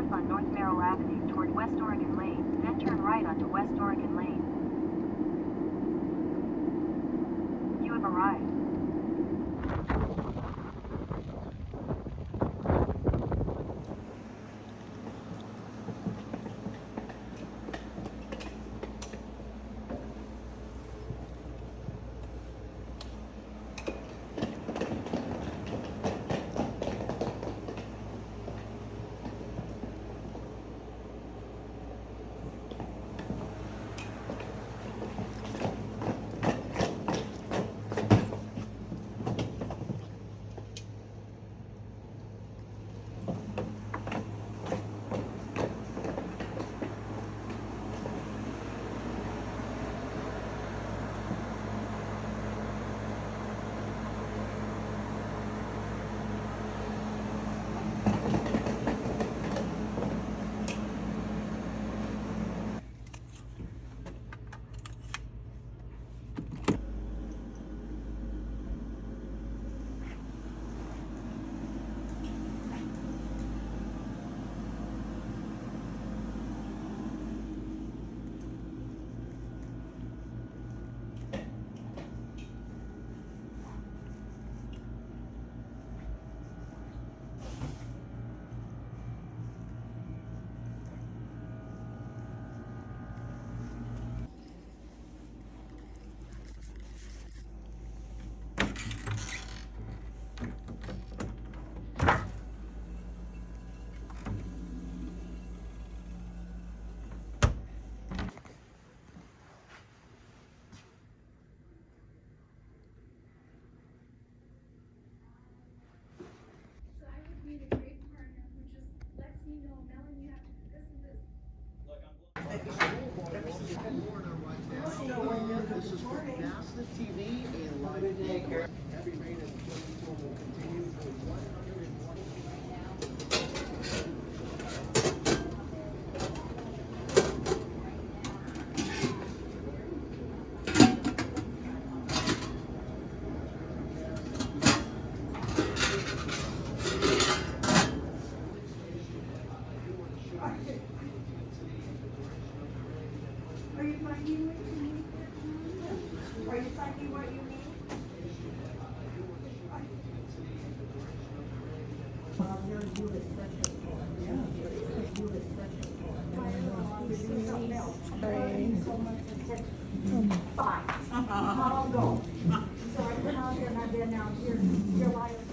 left on North Merrill Avenue toward West Oregon Lane, then turn right onto West Oregon Lane. You have arrived. This is for NASA TV and live daycare. Heavy rain and thunderstorm will continue for 120. Are you finding what you need? Are you finding what you need? Fine. I'll go. So I've been out here and I've been out here. Your life